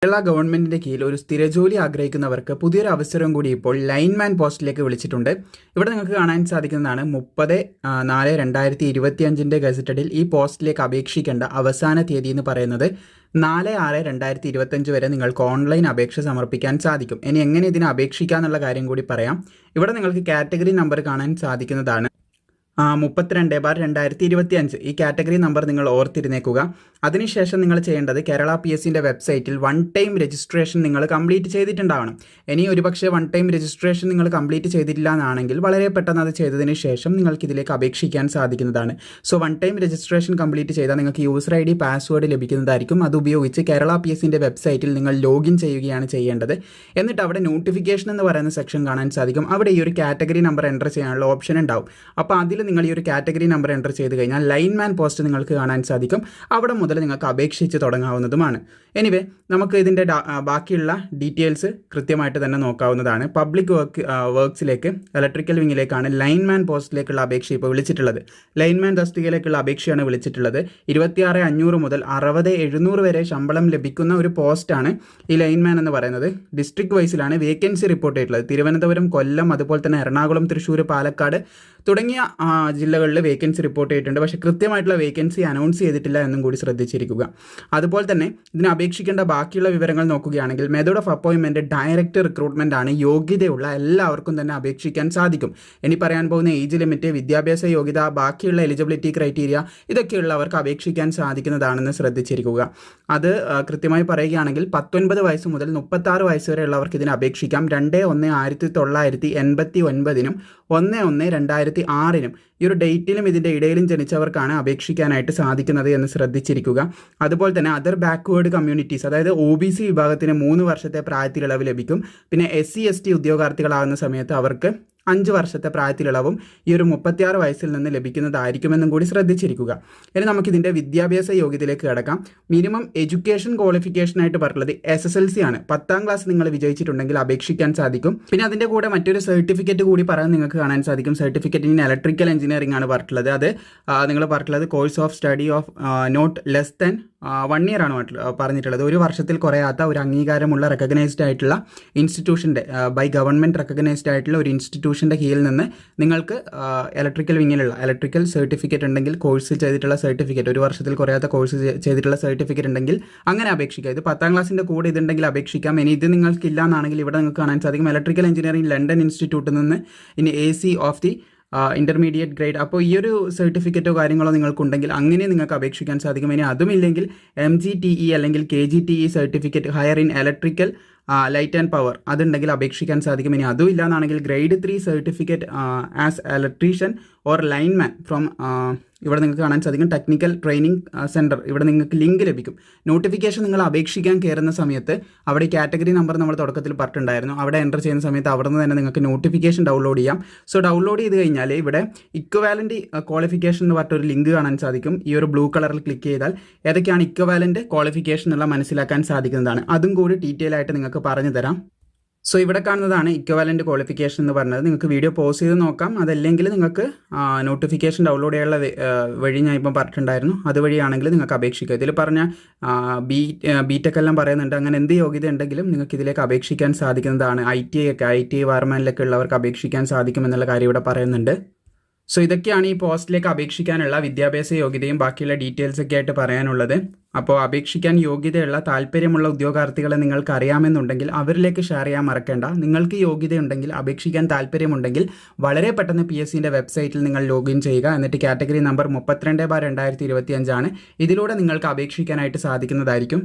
കേരള ഗവൺമെന്റിന്റെ കീഴിൽ ഒരു സ്ഥിരജോലി ആഗ്രഹിക്കുന്നവർക്ക് പുതിയൊരു അവസരം കൂടി ഇപ്പോൾ ലൈൻമാൻ പോസ്റ്റിലേക്ക് വിളിച്ചിട്ടുണ്ട്. ഇവിടെ നിങ്ങൾക്ക് കാണാൻ സാധിക്കുന്നതാണ് 30/4/2025 ഗസറ്റഡിൽ ഈ പോസ്റ്റിലേക്ക് അപേക്ഷിക്കേണ്ട അവസാന തീയതി എന്ന് പറയുന്നത് 4/6/2025 വരെ നിങ്ങൾക്ക് ഓൺലൈൻ അപേക്ഷ സമർപ്പിക്കാൻ സാധിക്കും. ഇനി എങ്ങനെ ഇതിന് അപേക്ഷിക്കാന്നുള്ള കാര്യം കൂടി പറയാം. ഇവിടെ നിങ്ങൾക്ക് കാറ്റഗറി നമ്പർ കാണാൻ സാധിക്കുന്നതാണ് 32/2025. ഈ കാറ്റഗറി നമ്പർ നിങ്ങൾ ഓർത്തിരുന്നേക്കുക. അതിനുശേഷം നിങ്ങൾ ചെയ്യേണ്ടത് കേരള PSCൻ്റെ വെബ്സൈറ്റിൽ വൺ ടൈം രജിസ്ട്രേഷൻ നിങ്ങൾ കംപ്ലീറ്റ് ചെയ്തിട്ടുണ്ടാവണം. ഇനി ഒരുപക്ഷെ വൺ ടൈം രജിസ്ട്രേഷൻ നിങ്ങൾ കംപ്ലീറ്റ് ചെയ്തിട്ടില്ല എന്നാണെങ്കിൽ വളരെ പെട്ടെന്ന് അത് ചെയ്തതിന് ശേഷം നിങ്ങൾക്ക് ഇതിലേക്ക് അപേക്ഷിക്കാൻ സാധിക്കുന്നതാണ്. So one time registration complete ചെയ്താൽ നിങ്ങൾക്ക് യൂസർ ID പാസ്വേഡ് ലഭിക്കുന്നതായിരിക്കും. അതുപയോഗിച്ച് കേരള PSCൻ്റെ വെബ്സൈറ്റിൽ നിങ്ങൾ ലോഗിൻ ചെയ്യുകയാണ് ചെയ്യേണ്ടത്. എന്നിട്ട് അവിടെ നോട്ടിഫിക്കേഷൻ എന്ന് പറയുന്ന സെക്ഷൻ കാണാൻ സാധിക്കും. അവിടെ ഈ ഒരു കാറ്റഗറി നമ്പർ എൻ്റർ ചെയ്യാനുള്ള ഓപ്ഷൻ ഉണ്ടാവും. അപ്പോൾ അതിൽ നിങ്ങൾ ഈ ഒരു കാറ്റഗറി നമ്പർ എൻ്റർ ചെയ്ത് കഴിഞ്ഞാൽ ലൈൻമാൻ പോസ്റ്റ് നിങ്ങൾക്ക് കാണാൻ സാധിക്കും. അവിടെ മുതൽ നിങ്ങൾക്ക് അപേക്ഷിച്ച് തുടങ്ങാവുന്നതുമാണ്. എനിവേ നമുക്ക് ഇതിൻ്റെ ബാക്കിയുള്ള ഡീറ്റെയിൽസ് കൃത്യമായിട്ട് തന്നെ നോക്കാവുന്നതാണ്. പബ്ലിക് വർക്ക്സിലേക്ക് ഇലക്ട്രിക്കൽ വിങ്ങിലേക്കാണ് ലൈൻമാൻ പോസ്റ്റിലേക്കുള്ള അപേക്ഷ ഇപ്പോൾ വിളിച്ചിട്ടുള്ളത്. ലൈൻമാൻ തസ്തികയിലേക്കുള്ള അപേക്ഷയാണ് വിളിച്ചിട്ടുള്ളത്. 26,500 മുതൽ 60,700 വരെ ശമ്പളം ലഭിക്കുന്ന ഒരു പോസ്റ്റാണ് ഈ ലൈൻമാൻ എന്ന് പറയുന്നത്. ഡിസ്ട്രിക്ട് വൈസിലാണ് വേക്കൻസി റിപ്പോർട്ട് ചെയ്തിട്ടുള്ളത്. തിരുവനന്തപുരം, കൊല്ലം, അതുപോലെ തന്നെ എറണാകുളം, തൃശ്ശൂർ, പാലക്കാട് തുടങ്ങിയ ജില്ലകളിൽ വേക്കൻസി റിപ്പോർട്ട് ചെയ്തിട്ടുണ്ട്. പക്ഷേ കൃത്യമായിട്ടുള്ള വേക്കൻസി അനൗൺസ് ചെയ്തിട്ടില്ല എന്നും കൂടി ശ്രദ്ധിച്ചിരിക്കുക. അതുപോലെ തന്നെ ഇതിന് അപേക്ഷിക്കേണ്ട ബാക്കിയുള്ള വിവരങ്ങൾ നോക്കുകയാണെങ്കിൽ method of appointment direct recruitment ആണ്. യോഗ്യതയുള്ള എല്ലാവർക്കും തന്നെ അപേക്ഷിക്കാൻ സാധിക്കും. ഇനി പറയാൻ പോകുന്ന ഏജ് ലിമിറ്റ്, വിദ്യാഭ്യാസ യോഗ്യത, ബാക്കിയുള്ള എലിജിബിലിറ്റി ക്രൈറ്റീരിയ ഇതൊക്കെയുള്ളവർക്ക് അപേക്ഷിക്കാൻ സാധിക്കുന്നതാണെന്ന് ശ്രദ്ധിച്ചിരിക്കുക. അത് കൃത്യമായി പറയുകയാണെങ്കിൽ 19 വയസ്സ് മുതൽ 36 വയസ്സ് വരെ ഉള്ളവർക്ക് ഇതിന് അപേക്ഷിക്കാം. 2/1/1989 1/1/2006 ഈ ഒരു ഡേറ്റിലും ഇതിൻ്റെ ഇടയിലും ജനിച്ചവർക്കാണ് അപേക്ഷിക്കാനായിട്ട് സാധിക്കുന്നത് എന്ന് ശ്രദ്ധിച്ചിരിക്കുക. അതുപോലെ തന്നെ അതർ ബാക്ക്വേർഡ് കമ്മ്യൂണിറ്റീസ്, അതായത് OBC വിഭാഗത്തിന് 3 വർഷത്തെ പ്രായത്തിലിളവ് ലഭിക്കും. പിന്നെ SC ST ഉദ്യോഗാർത്ഥികളാകുന്ന സമയത്ത് അവർക്ക് 5 വർഷത്തെ പ്രായത്തിലിളവും ഈ ഒരു 36 വയസ്സിൽ നിന്ന് ലഭിക്കുന്നതായിരിക്കുമെന്നും കൂടി ശ്രദ്ധിച്ചിരിക്കുക. ഇനി നമുക്കിതിൻ്റെ വിദ്യാഭ്യാസ യോഗ്യതയിലേക്ക് കിടക്കാം. മിനിമം എഡ്യൂക്കേഷൻ ക്വാളിഫിക്കേഷനായിട്ട് പറഞ്ഞത് SSLC ആണ്. 10ാം ക്ലാസ് നിങ്ങൾ വിജയിച്ചിട്ടുണ്ടെങ്കിൽ അപേക്ഷിക്കാൻ സാധിക്കും. പിന്നെ അതിൻ്റെ കൂടെ മറ്റൊരു സർട്ടിഫിക്കറ്റ് കൂടി പറയാൻ നിങ്ങൾക്ക് കാണാൻ സാധിക്കും. സർട്ടിഫിക്കറ്റ് ഇൻ ഇലക്ട്രിക്കൽ എഞ്ചിനീയറിംഗ് ആണ് പറഞ്ഞിട്ടുള്ളത്. അത് നിങ്ങൾ പറഞ്ഞിട്ടുള്ളത് course of study of not less than 1 year ആണ് പറഞ്ഞിട്ടുള്ളത്. 1 വർഷത്തിൽ കുറയാത്ത ഒരു അംഗീകാരമുള്ള റെക്കഗ്നൈസ്ഡ് ആയിട്ടുള്ള ഇൻസ്റ്റിറ്റ്യൂഷൻ്റെ ബൈ ഗവൺമെൻറ് റെക്കഗ്നൈസ്ഡ് ആയിട്ടുള്ള ഒരു ഇൻസ്റ്റിറ്റ്യൂഷൻ്റെ കീഴിൽ നിന്ന് നിങ്ങൾക്ക് ഇലക്ട്രിക്കൽ വിങ്ങിലുള്ള ഇലക്ട്രിക്കൽ സർട്ടിഫിക്കറ്റ് ഉണ്ടെങ്കിൽ, കോഴ്സ് ചെയ്തിട്ടുള്ള സർട്ടിഫിക്കറ്റ്, 1 വർഷത്തിൽ കുറയാത്ത കോഴ്സ് ചെയ്തിട്ടുള്ള സർട്ടിഫിക്കറ്റ് ഉണ്ടെങ്കിൽ അങ്ങനെ അപേക്ഷിക്കുക. ഇത് 10ാം ക്ലാസ്സിൻ്റെ കൂടെ ഇതുണ്ടെങ്കിൽ അപേക്ഷിക്കാം. ഇനി ഇത് നിങ്ങൾക്കില്ല എന്നാണെങ്കിൽ ഇവിടെ നിങ്ങൾക്ക് കാണാൻ സാധിക്കും ഇലക്ട്രിക്കൽ എഞ്ചിനീയറിംഗ് ലണ്ടൻ ഇൻസ്റ്റിറ്റ്യൂട്ടിൽ നിന്ന് ഇനി AC of the intermediate grade. അപ്പോൾ ഈ ഒരു സർട്ടിഫിക്കറ്റോ കാര്യങ്ങളോ നിങ്ങൾക്കുണ്ടെങ്കിൽ അങ്ങനെ നിങ്ങൾക്ക് അപേക്ഷിക്കാൻ സാധിക്കും. ഇനി അതുമില്ലെങ്കിൽ MGTE അല്ലെങ്കിൽ KGTE certificate higher in electrical light and power അതുണ്ടെങ്കിൽ അപേക്ഷിക്കാൻ സാധിക്കും. ഇനി അതും ഇല്ലാന്നാണെങ്കിൽ grade 3 certificate as electrician or lineman from ഇവിടെ നിങ്ങൾക്ക് കാണാൻ സാധിക്കും ടെക്നിക്കൽ ട്രെയിനിങ് സെൻറ്റർ. ഇവിടെ നിങ്ങൾക്ക് ലിങ്ക് ലഭിക്കും. നോട്ടിഫിക്കേഷൻ നിങ്ങൾ അപേക്ഷിക്കാൻ കയറുന്ന സമയത്ത് അവിടെ കാറ്റഗറി നമ്പർ നമ്മൾ തുടക്കത്തിൽ പറഞ്ഞിട്ടുണ്ടായിരുന്നു. അവിടെ എൻ്റർ ചെയ്യുന്ന സമയത്ത് അവിടെ നിന്ന് തന്നെ നിങ്ങൾക്ക് നോട്ടിഫിക്കേഷൻ ഡൗൺലോഡ് ചെയ്യാം. സോ ഡൗൺലോഡ് ചെയ്ത് കഴിഞ്ഞാൽ ഇവിടെ ഇക്വവാലൻ്റ് ക്വാളിഫിക്കേഷൻ എന്ന് പറഞ്ഞിട്ടൊരു ലിങ്ക് കാണാൻ സാധിക്കും. ഈ ഒരു ബ്ലൂ കളറിൽ ക്ലിക്ക് ചെയ്താൽ ഏതൊക്കെയാണ് ഇക്വവാലൻ്റ് ക്വാളിഫിക്കേഷൻ എന്നുള്ള മനസ്സിലാക്കാൻ സാധിക്കുന്നതാണ്. അതും കൂടി ഡീറ്റെയിൽ ആയിട്ട് നിങ്ങൾക്ക് പറഞ്ഞു തരാം. സോ ഇവിടെ കാണുന്നതാണ് ഇക്വവാലൻ്റ് ക്വാളിഫിക്കേഷൻ എന്ന് പറഞ്ഞത്. നിങ്ങൾക്ക് വീഡിയോ പോസ് ചെയ്ത് നോക്കാം. അതല്ലെങ്കിൽ നിങ്ങൾക്ക് നോട്ടിഫിക്കേഷൻ ഡൗൺലോഡ് ചെയ്യാനുള്ള വഴി ഞാൻ ഇപ്പം പറഞ്ഞിട്ടുണ്ടായിരുന്നു. അതുവഴിയാണെങ്കിൽ നിങ്ങൾക്ക് അപേക്ഷിക്കുക. ഇതിൽ പറഞ്ഞ BTech എല്ലാം പറയുന്നുണ്ട്. അങ്ങനെ എന്ത് യോഗ്യത ഉണ്ടെങ്കിലും നിങ്ങൾക്ക് ഇതിലേക്ക് അപേക്ഷിക്കാൻ സാധിക്കുന്നതാണ്. ITI വാർമാനിലൊക്കെ ഉള്ളവർക്ക് അപേക്ഷിക്കാൻ സാധിക്കുമെന്നുള്ള കാര്യം ഇവിടെ പറയുന്നുണ്ട്. സോ ഇതൊക്കെയാണ് ഈ പോസ്റ്റിലേക്ക് അപേക്ഷിക്കാനുള്ള വിദ്യാഭ്യാസ യോഗ്യതയും ബാക്കിയുള്ള ഡീറ്റെയിൽസ് ഒക്കെ ആയിട്ട് പറയാനുള്ളത്. അപ്പോൾ അപേക്ഷിക്കാൻ യോഗ്യതയുള്ള താല്പര്യമുള്ള ഉദ്യോഗാർത്ഥികളെ നിങ്ങൾക്ക് അറിയാമെന്നുണ്ടെങ്കിൽ അവരിലേക്ക് ഷെയർ ചെയ്യാൻ മറക്കേണ്ട. നിങ്ങൾക്ക് യോഗ്യതയുണ്ടെങ്കിൽ, അപേക്ഷിക്കാൻ താല്പര്യമുണ്ടെങ്കിൽ വളരെ പെട്ടെന്ന് PSCൻ്റെ വെബ്സൈറ്റിൽ നിങ്ങൾ ലോഗിൻ ചെയ്യുക. എന്നിട്ട് കാറ്റഗറി നമ്പർ 32/2025 ആണ്. ഇതിലൂടെ നിങ്ങൾക്ക് അപേക്ഷിക്കാനായിട്ട് സാധിക്കുന്നതായിരിക്കും.